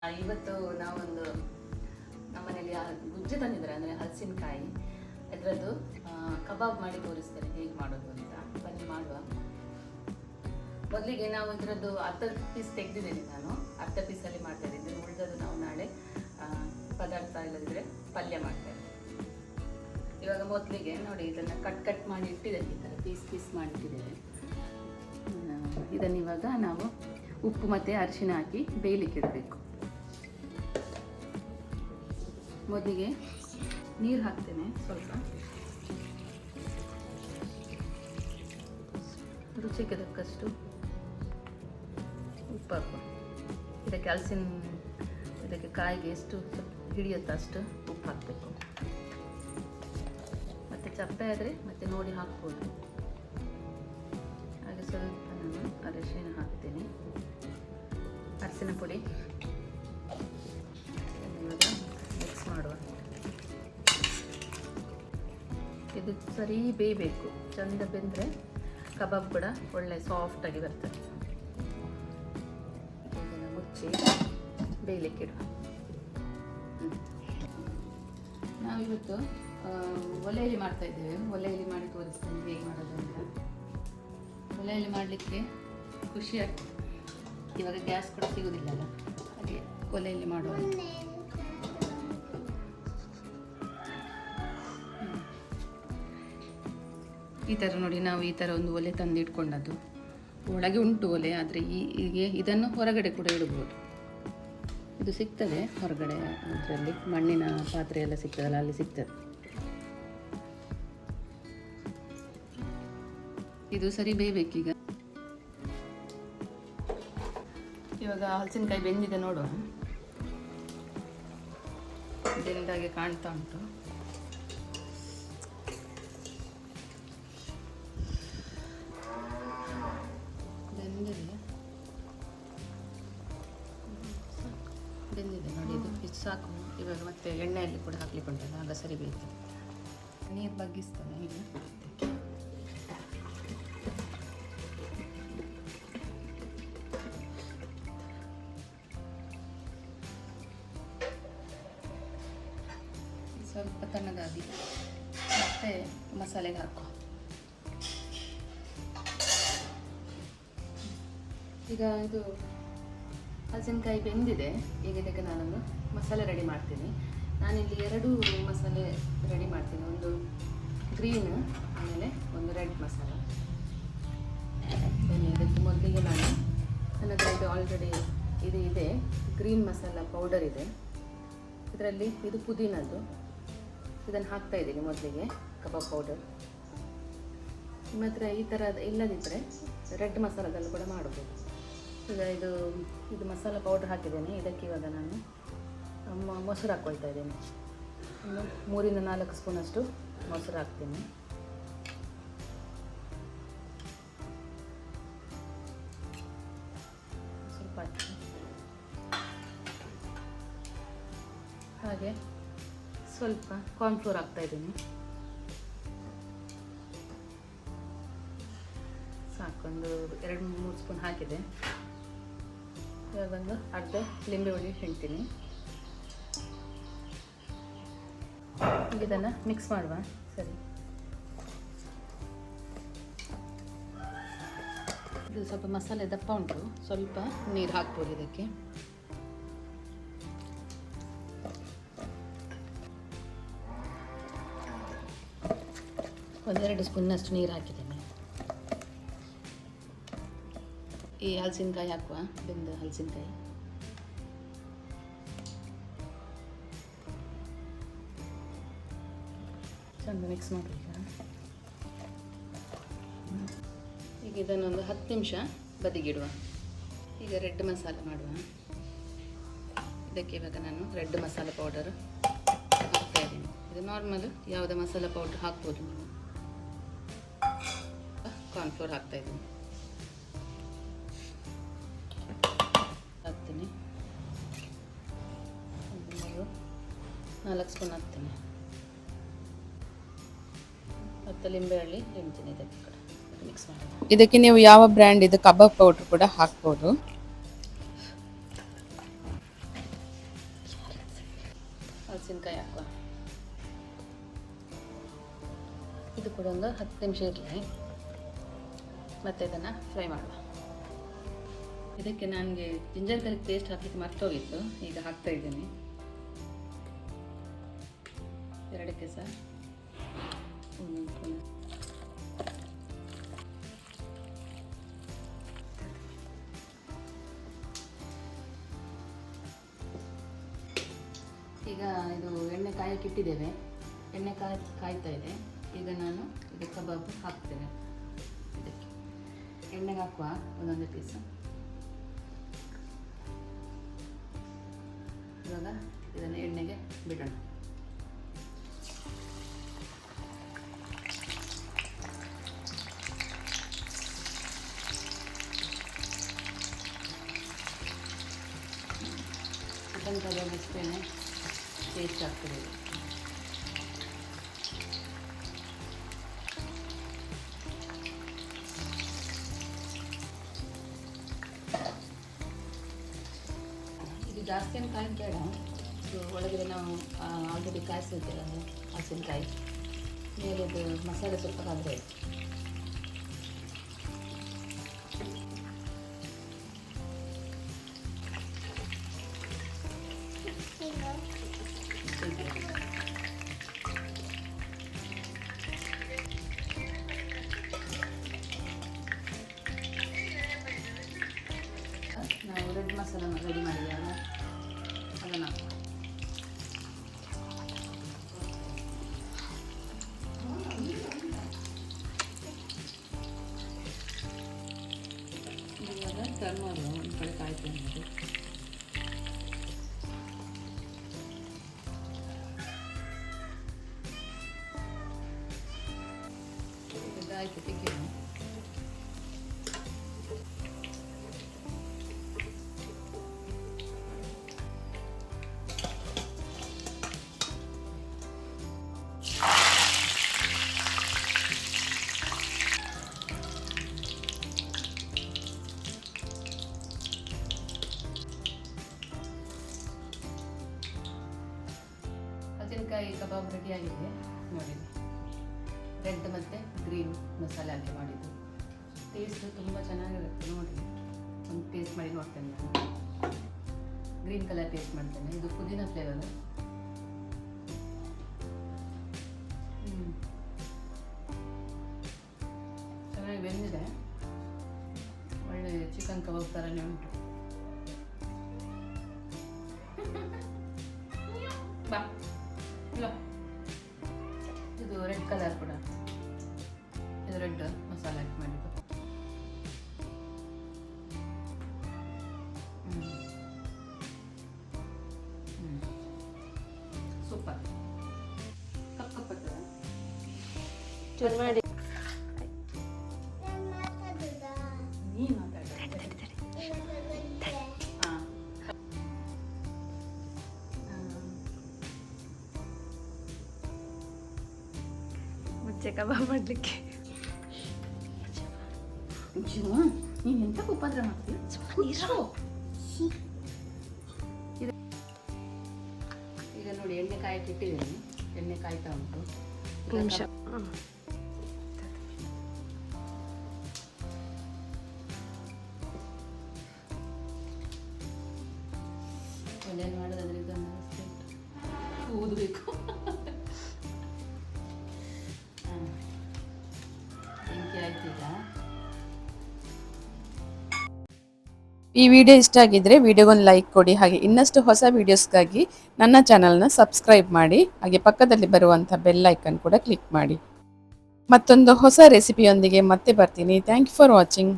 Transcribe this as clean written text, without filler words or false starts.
ಇವತ್ತು ನಾವೊಂದು ನಮ್ಮನೇಲಿ ಗುಜ್ಜು ತಂದಿದ್ದಾರೆ, ಅಂದರೆ ಹಲಸಿನಕಾಯಿ. ಇದರದ್ದು ಕಬಾಬ್ ಮಾಡಿ ತೋರಿಸ್ತೇನೆ ಹೇಗೆ ಮಾಡೋದು ಅಂತ. ಬನ್ನಿ ಮಾಡುವ. ಮೊದಲಿಗೆ ನಾವು ಇದರದ್ದು ಅರ್ಧ ಪೀಸ್ ತೆಗೆದಿದ್ದೀನಿ, ನಾನು ಅರ್ಧ ಪೀಸಲ್ಲಿ ಮಾಡ್ತಾ ಇದ್ದೀನಿ. ಉಳಿದದ್ದು ನಾವು ನಾಳೆ ಪದಾರ್ಥ ಇಲ್ಲದಿದ್ದರೆ ಪಲ್ಯ ಮಾಡ್ತೇವೆ. ಇವಾಗ ಮೊದಲಿಗೆ ನೋಡಿ, ಇದನ್ನು ಕಟ್ ಮಾಡಿ ಇಟ್ಟಿದ್ದೇನೆ, ಈ ಥರ ಪೀಸ್ ಮಾಡಿ ಇಟ್ಟಿದ್ದೇನೆ. ಇದನ್ನು ಇವಾಗ ನಾವು ಉಪ್ಪು ಮತ್ತು ಅರಿಶಿನ ಹಾಕಿ ಬೇಯಲಿಕ್ಕೆ ಇಡಬೇಕು. ಮೊದಲಿಗೆ ನೀರು ಹಾಕ್ತೇನೆ, ಸ್ವಲ್ಪ ರುಚಿಗೆ ತಕ್ಕಷ್ಟು ಉಪ್ಪು ಹಾಕುವ. ಇದಕ್ಕೆ ಕಾಯಿಗೆ ಎಷ್ಟು ಹಿಡಿಯುತ್ತೆ ಅಷ್ಟು ಉಪ್ಪು ಹಾಕಬೇಕು. ಮತ್ತು ಚಪ್ಪೆ ಆದರೆ ಮತ್ತೆ ನೋಡಿ ಹಾಕ್ಬೋದು. ಹಾಗೆ ಸ್ವಲ್ಪ ನಾನು ಅರಿಶಿನ ಹಾಕ್ತೀನಿ, ಅರಿಶಿನ ಪುಡಿ. ಇವಾಗ ಮಿಕ್ಸ್ ಮಾಡುವ. ಇದು ಸರಿ ಬೇಯಬೇಕು, ಚಂದ ಬೆಂದರೆ ಕಬಾಬ್ ಕೂಡ ಒಳ್ಳೆ ಸಾಫ್ಟಾಗಿ ಬರ್ತದೆ. ಇದನ್ನು ಮುಚ್ಚಿ ಬೇಯಲಿಕ್ಕೆ ಇಡುವ. ನಾವಿವತ್ತು ಒಲೆಯಲ್ಲಿ ಮಾಡ್ತಾ ಇದ್ದೇವೆ. ಒಲೆಯಲ್ಲಿ ಮಾಡಿ ತೋರಿಸ್ತೇನೆ ಹೇಗೆ ಮಾಡೋದು ಅಂತ. ಒಲೆಯಲ್ಲಿ ಮಾಡಲಿಕ್ಕೆ ಖುಷಿ ಆಗ್ತದೆ. ಇವಾಗ ಗ್ಯಾಸ್ ಕೂಡ ಸಿಗೋದಿಲ್ಲಲ್ಲ, ಹಾಗೆ ಒಲೆಯಲ್ಲಿ ಮಾಡುವ. ಈ ಥರ ನೋಡಿ, ನಾವು ಈ ಥರ ಒಂದು ಒಲೆ ತಂದು ಇಟ್ಕೊಂಡದ್ದು. ಒಳಗೆ ಉಂಟು ಒಲೆ, ಆದರೆ ಹೀಗೆ ಇದನ್ನು ಹೊರಗಡೆ ಕೂಡ ಇಡ್ಬೋದು. ಇದು ಸಿಗ್ತದೆ ಹೊರಗಡೆ, ಅದರಲ್ಲಿ ಮಣ್ಣಿನ ಪಾತ್ರೆ ಎಲ್ಲ ಸಿಗ್ತದಲ್ಲ, ಅಲ್ಲಿ ಸಿಗ್ತದೆ. ಇದು ಸರಿ ಬೇಯಬೇಕೀಗ. ಇವಾಗ ಹಲಸಿನಕಾಯಿ ಬೆಂದಿದೆ ನೋಡುವ. ಬೆಂದಾಗೆ ಕಾಣ್ತಾ ಉಂಟು. ಬೆಂದಿದೆ ನೋಡಿ, ಇದು ಸಾಕು. ಇವಾಗ ಮತ್ತೆ ಎಣ್ಣೆಯಲ್ಲಿ ಕೂಡ ಹಾಕ್ಲಿಕ್ಕೆ ಉಂಟಲ್ಲ, ಆಗ ಸರಿ ಬೇಯ್ತದೆ. ನೀರು ಬಗ್ಗಿಸ್ತಾನೆ ಈಗ. ಸ್ವಲ್ಪ ತಣ್ಣಗಾಗಿ ಮತ್ತೆ ಮಸಾಲೆಗೆ ಹಾಕುವ. ಈಗ ಇದು ಹಲಸಿನಕಾಯಿ ಬೆಂದಿದೆ. ಈಗ ಇದಕ್ಕೆ ನಾನೊಂದು ಮಸಾಲೆ ರೆಡಿ ಮಾಡ್ತೀನಿ. ನಾನಿಲ್ಲಿ 2 ಮಸಾಲೆ ರೆಡಿ ಮಾಡ್ತೀನಿ, ಒಂದು ಗ್ರೀನ್, ಆಮೇಲೆ ಒಂದು ರೆಡ್ ಮಸಾಲ. ಇದಕ್ಕೆ ಮೊದಲಿಗೆ ನನ್ನ ಹತ್ರ ಇದು ಆಲ್ರೆಡಿ ಇದೆ ಗ್ರೀನ್ ಮಸಾಲ ಪೌಡರ್ ಇದೆ. ಇದರಲ್ಲಿ ಇದು ಪುದೀನದ್ದು, ಇದನ್ನು ಹಾಕ್ತಾ ಇದ್ದೀನಿ ಮೊದಲಿಗೆ, ಕಬಾಬ್ ಪೌಡರ್. ನಿಮ್ಮ ಹತ್ರ ಈ ಥರದ ಇಲ್ಲದಿದ್ದರೆ ರೆಡ್ ಮಸಾಲದಲ್ಲೂ ಕೂಡ ಮಾಡ್ಬೋದು. ಈಗ ಇದು ಮಸಾಲ ಪೌಡ್ರ್ ಹಾಕಿದ್ದೇನೆ. ಇದಕ್ಕೆ ಇವಾಗ ನಾನು ಮೊಸರು ಹಾಕ್ಕೊಳ್ತಾ ಇದ್ದೇನೆ. ಒಂದು 3 ರಿಂದ 4 ಸ್ಪೂನಷ್ಟು ಮೊಸರು ಹಾಕ್ತೀನಿ. ಸ್ವಲ್ಪ ಹಾಕಿ, ಹಾಗೆ ಸ್ವಲ್ಪ ಕಾರ್ನ್ಫ್ಲೋರ್ ಹಾಕ್ತಾ ಇದ್ದೀನಿ. ಸಾಕು, ಒಂದು 2-3 ಸ್ಪೂನ್ ಹಾಕಿದೆ. ಇವಾಗ ಒಂದು ಅರ್ಧ ಲಿಂಬೆ ಹುಳಿ ಹಿಂಡ್ತೀನಿ. ಇದನ್ನು ಮಿಕ್ಸ್ ಮಾಡುವ. ಸರಿ, ಇದು ಸ್ವಲ್ಪ ಮಸಾಲೆ ದಪ್ಪ ಉಂಟು, ಸ್ವಲ್ಪ ನೀರು ಹಾಕ್ಬೋದು ಇದಕ್ಕೆ. ಒಂದು 2 ಸ್ಪೂನ್ನಷ್ಟು ನೀರು ಹಾಕಿದ್ದೇನೆ. ಈ ಹಲಸಿನಕಾಯಿ ಹಾಕುವ, ಬೆಂದ ಹಲಸಿನಕಾಯಿ. ಚಂದ ಮಿಕ್ಸ್ ಮಾಡಬೇಕು. ಈಗ ಇದನ್ನೊಂದು 10 ನಿಮಿಷ ಬದಿಗಿಡುವ. ಈಗ ರೆಡ್ ಮಸಾಲ ಮಾಡುವ. ಇದಕ್ಕೆ ಇವಾಗ ನಾನು ರೆಡ್ ಮಸಾಲ ಪೌಡರ್ ಹಾಕ್ತಾ ಇದ್ದೀನಿ. ಇದು ನಾರ್ಮಲ್ ಯಾವುದೇ ಮಸಾಲ ಪೌಡರ್ ಹಾಕ್ಬೋದು ನೀವು. ಕಾರ್ನ್ಫ್ಲೋರ್ ಹಾಕ್ತಾ ಇದ್ದೀನಿ, ಹಾಕ್ತೀನಿ. 4 ಸ್ಪೂನ್ ಹಾಕ್ತೀನಿ. ಮತ್ತು ಲಿಂಬೆಹಳ್ಳಿ ಹಿಂಡ್ತೀನಿ ಇದಕ್ಕೆ ಕೂಡ ಮಿಕ್ಸ್ ಮಾಡಿ. ಇದಕ್ಕೆ ನೀವು ಯಾವ ಬ್ರ್ಯಾಂಡ್ ಇದು ಕಬಾಬ್ ಪೌಡರ್ ಕೂಡ ಹಾಕ್ಬೋದು. ಮೆಣಸಿನ್ಕಾಯಿ ಹಾಕುವ. ಇದು ಕೂಡ ಒಂದು 10 ನಿಮಿಷ ಇರಲಿ, ಮತ್ತು ಇದನ್ನು ಫ್ರೈ ಮಾಡುವ. ಇದಕ್ಕೆ ನನಗೆ ಜಿಂಜರ್ ಗಾರ್ಲಿಕ್ ಪೇಸ್ಟ್ ಹಾಕಲಿಕ್ಕೆ ಮರ್ತೋಗಿತ್ತು, ಈಗ ಹಾಕ್ತಾ ಇದ್ದೀನಿ. 2 ಸಹ ಒಂದೊಂದು ಸ್ಪೂನ್. ಈಗ ಇದು ಎಣ್ಣೆ ಕಾಯಕ್ಕೆ ಇಟ್ಟಿದ್ದೇವೆ, ಎಣ್ಣೆ ಕಾಯ್ತಾ ಇದೆ. ಈಗ ನಾನು ಇದು ಕಬಾಬ್ ಹಾಕ್ತೇನೆ. ಇದಕ್ಕೆ ಎಣ್ಣೆಗೆ ಹಾಕುವ ಒಂದೊಂದು ಪೀಸು. ಇವಾಗ ಇದನ್ನು ಎಣ್ಣೆಗೆ ಬಿಡೋಣ. ಚಿಕನ್ ಕಬಾಬ್ ಅಷ್ಟೇನೆ ಟೇಸ್ಟ್ ಆಗ್ತದೆ. ಇದು ಜಾಸ್ತಿ ಏನು ಕಾಯಿ ಬೇಡ. ಇದು ಒಳಗಡೆ ನಾವು ಆಲ್ರೆಡಿ ಕಾಯಿಸಿರ್ತೇವೆ ಹಸಿನಕಾಯಿ ಮೇಲೆ, ಇದು ಮಸಾಲೆ ಸ್ವಲ್ಪ ಕಾದ್ರೆ ನಾವು ರೆಡ್ ಮಸಾಲ ರೆಡಿ ಮಾಡಿದ್ದೇವೆ, ಅದನ್ನು ಇವಾಗ ಟರ್ನ್ ಮಾಡುವ. ಒಂದು ಕಡೆ ಕಾಯ್ತೇನೆ. ಇದಾಯಿತು, ತೆಗೆಯೋಣ. ಹಸಿನಕಾಯಿ ಕಬಾಬ್ ರೆಡಿಯಾಗಿದೆ ನೋಡಿ. ರೆಡ್ ಮತ್ತು ಗ್ರೀನ್ ಮಸಾಲೆ ಹಾಕಿ ಮಾಡಿದ್ದು. ಟೇಸ್ಟ್ ತುಂಬ ಚೆನ್ನಾಗಿರುತ್ತೆ ನೋಡಿ. ಒಂದು ಟೇಸ್ಟ್ ಮಾಡಿ ನೋಡ್ತೇನೆ ನಾನು. ಗ್ರೀನ್ ಕಲರ್ ಟೇಸ್ಟ್ ಮಾಡ್ತೇನೆ. ಇದು ಪುದೀನ ಫ್ಲೇವರ್. ಚೆನ್ನಾಗಿ ಬೆಂದಿದೆ. ಒಳ್ಳೆ ಚಿಕನ್ ಕಬಾಬ್ ಥರನೇ ಉಂಟು. ಬಾ ಇಲ್ಲ, ಇದು ರೆಡ್ ಕಲರ್ ಕೂಡ. ಇದು ರೆಡ್ ಮಸಾಲೆ ಹಾಕಿ ಮಾಡಿದ್ದು. ಸೂಪರ್. ಕಪ್ ಮಾಡಿ ನೀ ಮಾತಾಡ. ಮುಚ್ಚೆ ಕಬಾಬ್ ಮಾಡಲಿಕ್ಕೆ ನೀನು ಎಂತ ಉಪದ್ರ ಮಾಡ್ತೀವಿ. ಈಗ ನೋಡಿ ಎಣ್ಣೆ ಕಾಯಕ್ಕೆ ಇಟ್ಟಿದ್ದೀನಿ. ಎಣ್ಣೆ ಕಾಯ್ತಾ ಉಂಟು. ನಿಮಿಷ ಒಳ್ಳೆಯ ಮಾಡೋದಾದ್ರೆ ಇದನ್ನು ಊದಬೇಕು. ಬೆಂಕಿ ಆಯ್ತು ಈಗ. ಈ ವಿಡಿಯೋ ಇಷ್ಟ ಆಗಿದ್ರೆ ವಿಡಿಯೋಗೊಂದು ಲೈಕ್ ಕೊಡಿ. ಹಾಗೆ ಇನ್ನಷ್ಟು ಹೊಸ ವಿಡಿಯೋಸ್ಗಾಗಿ ನನ್ನ ಚಾನಲ್ನ ಸಬ್ಸ್ಕ್ರೈಬ್ ಮಾಡಿ. ಹಾಗೆ ಪಕ್ಕದಲ್ಲಿ ಬರುವಂಥ ಬೆಲ್ ಐಕನ್ ಕೂಡ ಕ್ಲಿಕ್ ಮಾಡಿ. ಮತ್ತೊಂದು ಹೊಸ ರೆಸಿಪಿಯೊಂದಿಗೆ ಮತ್ತೆ ಬರ್ತೀನಿ. Thank you for watching.